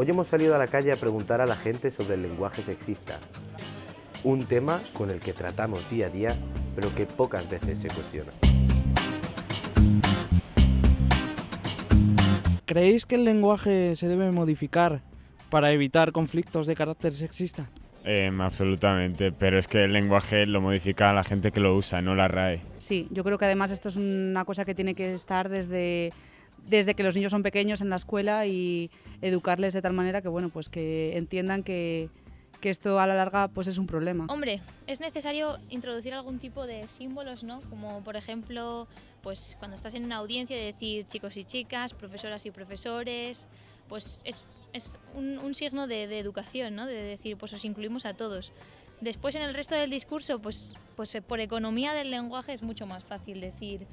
Hoy hemos salido a la calle a preguntar a la gente sobre el lenguaje sexista, un tema con el que tratamos día a día, pero que pocas veces se cuestiona. ¿Creéis que el lenguaje se debe modificar para evitar conflictos de carácter sexista? Absolutamente, pero es que el lenguaje lo modifica la gente que lo usa, no la RAE. Sí, yo creo que además esto es una cosa que tiene que estar desde que los niños son pequeños en la escuela y educarles de tal manera que, bueno, pues que entiendan que esto a la larga pues es un problema. Hombre, es necesario introducir algún tipo de símbolos, ¿no? Como por ejemplo, pues cuando estás en una audiencia de decir chicos y chicas, profesoras y profesores, pues es un signo de educación, ¿no? De decir, pues os incluimos a todos. Después en el resto del discurso, pues por economía del lenguaje es mucho más fácil decir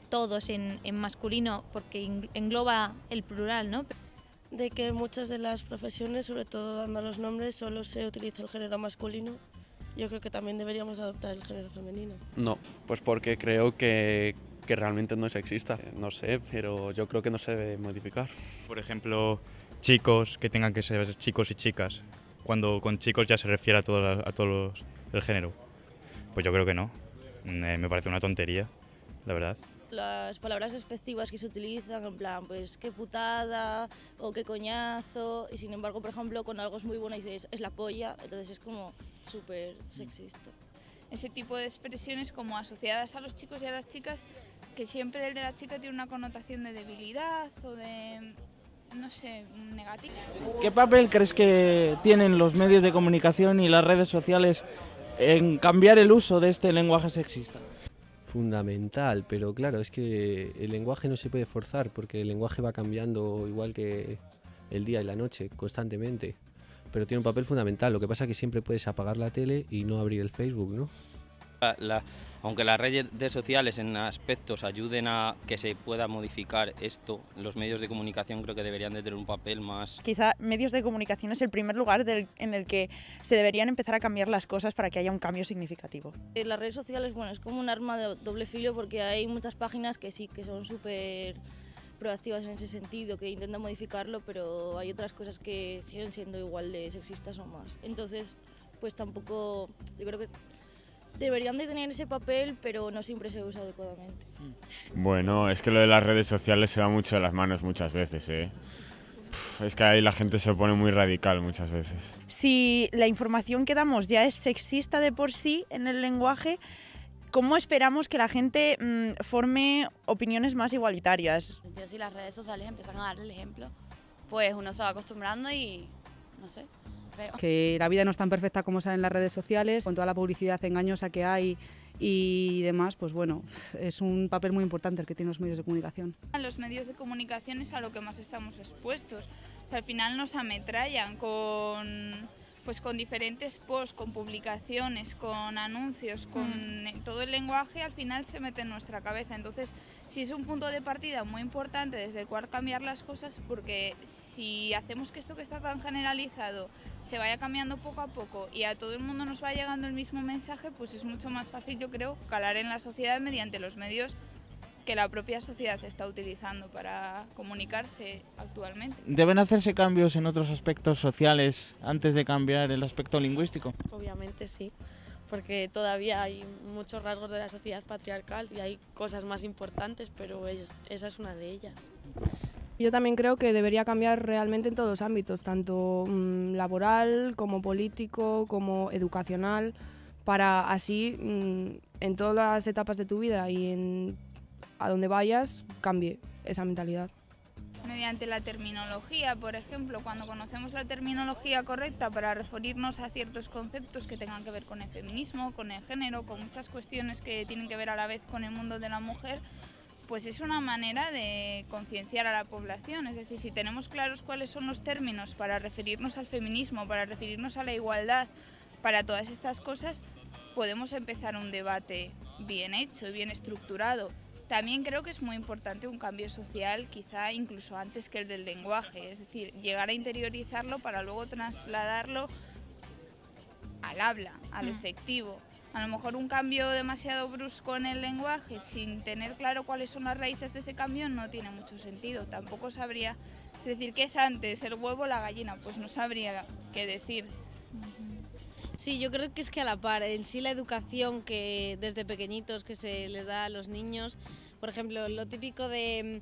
todos en masculino porque engloba el plural, ¿no? De que en muchas de las profesiones, sobre todo dando los nombres, solo se utiliza el género masculino. Yo creo que también deberíamos adoptar el género femenino. No, pues porque creo que realmente no es sexista. No sé, pero yo creo que no se debe modificar. Por ejemplo, chicos que tengan que ser chicos y chicas, cuando con chicos ya se refiere a todos el género. Pues yo creo que no. Me parece una tontería, la verdad. Las palabras despectivas que se utilizan, en plan, pues qué putada o qué coñazo, y sin embargo, por ejemplo, con algo es muy bueno y dices es la polla, entonces es como súper sexista. Ese tipo de expresiones como asociadas a los chicos y a las chicas, que siempre el de la chica tiene una connotación de debilidad o de, no sé, negativa. ¿Qué papel crees que tienen los medios de comunicación y las redes sociales en cambiar el uso de este lenguaje sexista? Fundamental, pero claro, es que el lenguaje no se puede forzar porque el lenguaje va cambiando igual que el día y la noche, constantemente. Pero tiene un papel fundamental, lo que pasa es que siempre puedes apagar la tele y no abrir el Facebook, ¿no? Aunque las redes sociales en aspectos ayuden a que se pueda modificar esto, los medios de comunicación creo que deberían de tener un papel más... Quizá medios de comunicación es el primer lugar en el que se deberían empezar a cambiar las cosas para que haya un cambio significativo. Las redes sociales, bueno, es como un arma de doble filo porque hay muchas páginas que sí, que son súper proactivas en ese sentido, que intentan modificarlo, pero hay otras cosas que siguen siendo igual de sexistas o más. Entonces, pues tampoco, yo creo que deberían de tener ese papel, pero no siempre se usa adecuadamente. Bueno, es que lo de las redes sociales se va mucho de las manos muchas veces, ¿eh? Es que ahí la gente se pone muy radical muchas veces. Si la información que damos ya es sexista de por sí en el lenguaje, ¿cómo esperamos que la gente forme opiniones más igualitarias? Si las redes sociales empiezan a dar el ejemplo, pues uno se va acostumbrando y no sé. Que la vida no es tan perfecta como sale en las redes sociales, con toda la publicidad engañosa que hay y demás, pues bueno, es un papel muy importante el que tienen los medios de comunicación. Los medios de comunicación es a lo que más estamos expuestos. O sea, al final nos ametrallan con diferentes posts, con publicaciones, con anuncios, con todo el lenguaje, al final se mete en nuestra cabeza. Entonces, sí es un punto de partida muy importante desde el cual cambiar las cosas, porque si hacemos que esto que está tan generalizado se vaya cambiando poco a poco y a todo el mundo nos va llegando el mismo mensaje, pues es mucho más fácil, yo creo, calar en la sociedad mediante los medios que la propia sociedad está utilizando para comunicarse actualmente. ¿Deben hacerse cambios en otros aspectos sociales antes de cambiar el aspecto lingüístico? Obviamente sí, porque todavía hay muchos rasgos de la sociedad patriarcal y hay cosas más importantes, pero esa es una de ellas. Yo también creo que debería cambiar realmente en todos los ámbitos, tanto laboral como político, como educacional, para así en todas las etapas de tu vida y a donde vayas cambie esa mentalidad. Mediante la terminología, por ejemplo, cuando conocemos la terminología correcta para referirnos a ciertos conceptos que tengan que ver con el feminismo, con el género, con muchas cuestiones que tienen que ver a la vez con el mundo de la mujer, pues es una manera de concienciar a la población. Es decir, si tenemos claros cuáles son los términos para referirnos al feminismo, para referirnos a la igualdad, para todas estas cosas, podemos empezar un debate bien hecho, bien estructurado. También creo que es muy importante un cambio social, quizá incluso antes que el del lenguaje, es decir, llegar a interiorizarlo para luego trasladarlo al habla, al efectivo. A lo mejor un cambio demasiado brusco en el lenguaje sin tener claro cuáles son las raíces de ese cambio no tiene mucho sentido. Tampoco sabría decir qué es antes, el huevo o la gallina, pues no sabría qué decir. Sí, yo creo que es que a la par, en sí la educación que desde pequeñitos que se les da a los niños, por ejemplo, lo típico de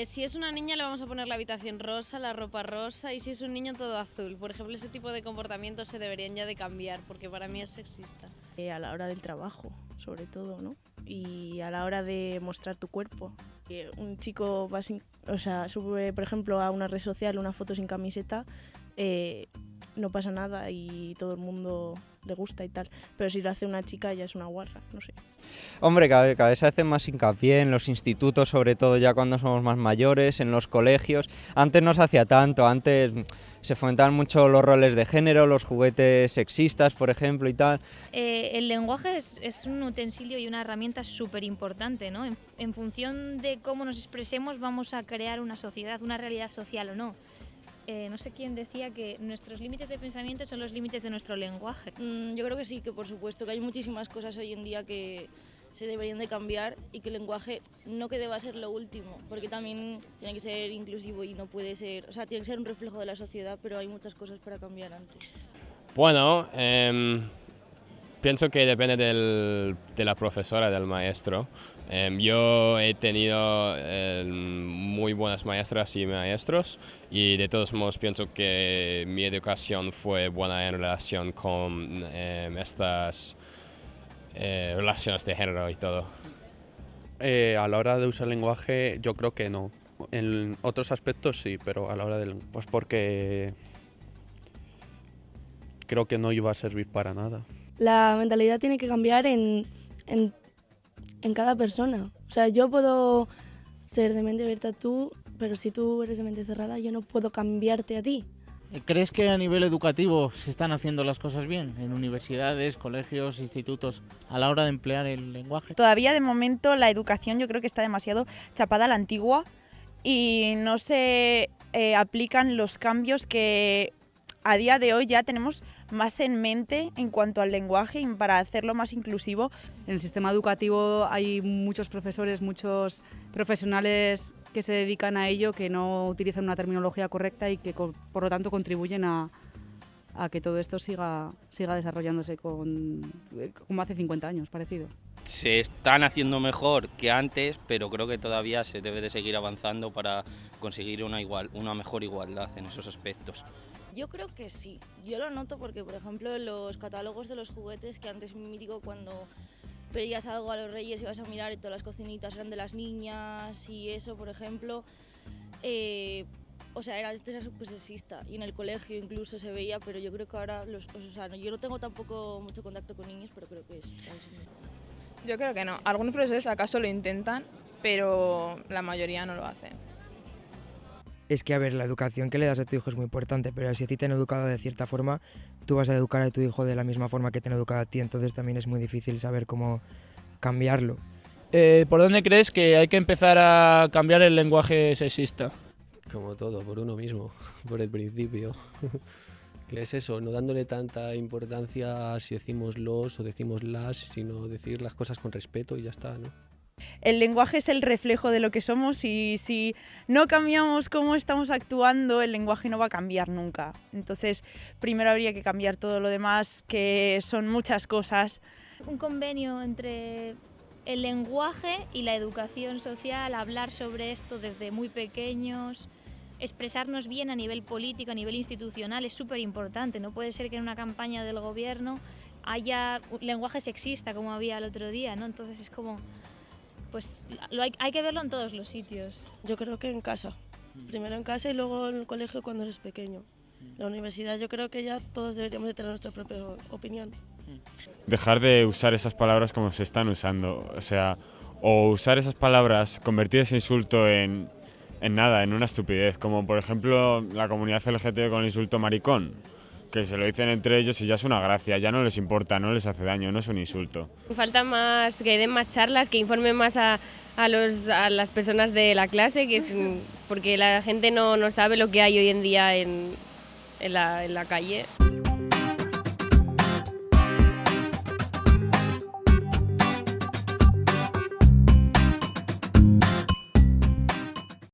si es una niña le vamos a poner la habitación rosa, la ropa rosa, y si es un niño todo azul. Por ejemplo, ese tipo de comportamientos se deberían ya de cambiar, porque para mí es sexista. A la hora del trabajo, sobre todo, ¿no? Y a la hora de mostrar tu cuerpo. Un chico va sube, por ejemplo, a una red social una foto sin camiseta, no pasa nada y todo el mundo le gusta y tal. Pero si lo hace una chica ya es una guarra, no sé. Hombre, cada vez se hace más hincapié en los institutos, sobre todo ya cuando somos más mayores, en los colegios. Antes no se hacía tanto, antes se fomentaban mucho los roles de género, los juguetes sexistas, por ejemplo, y tal. El lenguaje es un utensilio y una herramienta súper importante, ¿no? En función de cómo nos expresemos vamos a crear una sociedad, una realidad social o no. No sé quién decía que nuestros límites de pensamiento son los límites de nuestro lenguaje. Yo creo que sí, que por supuesto, que hay muchísimas cosas hoy en día que se deberían de cambiar y que el lenguaje no que deba ser lo último, porque también tiene que ser inclusivo y no puede ser, o sea, tiene que ser un reflejo de la sociedad, pero hay muchas cosas para cambiar antes. Bueno, pienso que depende de la profesora, del maestro. Yo he tenido muy buenas maestras y maestros y de todos modos pienso que mi educación fue buena en relación con estas relaciones de género y todo. A la hora de usar el lenguaje yo creo que no. En otros aspectos sí, pero a la hora del... Pues porque creo que no iba a servir para nada. La mentalidad tiene que cambiar en cada persona. O sea, yo puedo ser de mente abierta tú, pero si tú eres de mente cerrada, yo no puedo cambiarte a ti. ¿Crees que a nivel educativo se están haciendo las cosas bien en universidades, colegios, institutos a la hora de emplear el lenguaje? Todavía de momento la educación yo creo que está demasiado chapada a la antigua y no se aplican los cambios que a día de hoy ya tenemos más en mente en cuanto al lenguaje y para hacerlo más inclusivo. En el sistema educativo hay muchos profesores, muchos profesionales que se dedican a ello, que no utilizan una terminología correcta y que por lo tanto contribuyen a que todo esto siga desarrollándose como hace 50 años, parecido. Se están haciendo mejor que antes, pero creo que todavía se debe de seguir avanzando para conseguir una mejor igualdad en esos aspectos. Yo creo que sí, yo lo noto porque, por ejemplo, en los catálogos de los juguetes, que antes mítico cuando pedías algo a los reyes ibas a mirar y todas las cocinitas eran de las niñas y eso, por ejemplo, o sea, era súper sexista y en el colegio incluso se veía, pero yo creo que ahora, yo no tengo tampoco mucho contacto con niños, pero creo que sí. Yo creo que no, algunos profesores acaso lo intentan, pero la mayoría no lo hacen. Es que, a ver, la educación que le das a tu hijo es muy importante, pero si a ti te han educado de cierta forma, tú vas a educar a tu hijo de la misma forma que te han educado a ti, entonces también es muy difícil saber cómo cambiarlo. ¿Por dónde crees que hay que empezar a cambiar el lenguaje sexista? Como todo, por uno mismo, por el principio. Que es eso, no dándole tanta importancia a si decimos los o decimos las, sino decir las cosas con respeto y ya está, ¿no? El lenguaje es el reflejo de lo que somos y si no cambiamos cómo estamos actuando, el lenguaje no va a cambiar nunca. Entonces, primero habría que cambiar todo lo demás, que son muchas cosas. Un convenio entre el lenguaje y la educación social, hablar sobre esto desde muy pequeños, expresarnos bien a nivel político, a nivel institucional, es súper importante. No puede ser que en una campaña del gobierno haya un lenguaje sexista como había el otro día, ¿no? Entonces es como... Pues hay que verlo en todos los sitios. Yo creo que en casa. Primero en casa y luego en el colegio cuando eres pequeño. La universidad yo creo que ya todos deberíamos de tener nuestra propia opinión. Dejar de usar esas palabras como se están usando. O sea, o usar esas palabras, convertir ese insulto en nada, en una estupidez. Como por ejemplo la comunidad LGBT con el insulto maricón. Que se lo dicen entre ellos y ya es una gracia, ya no les importa, no les hace daño, no es un insulto. Falta más, que den más charlas, que informen más a las personas de la clase, porque la gente no sabe lo que hay hoy en día en la calle.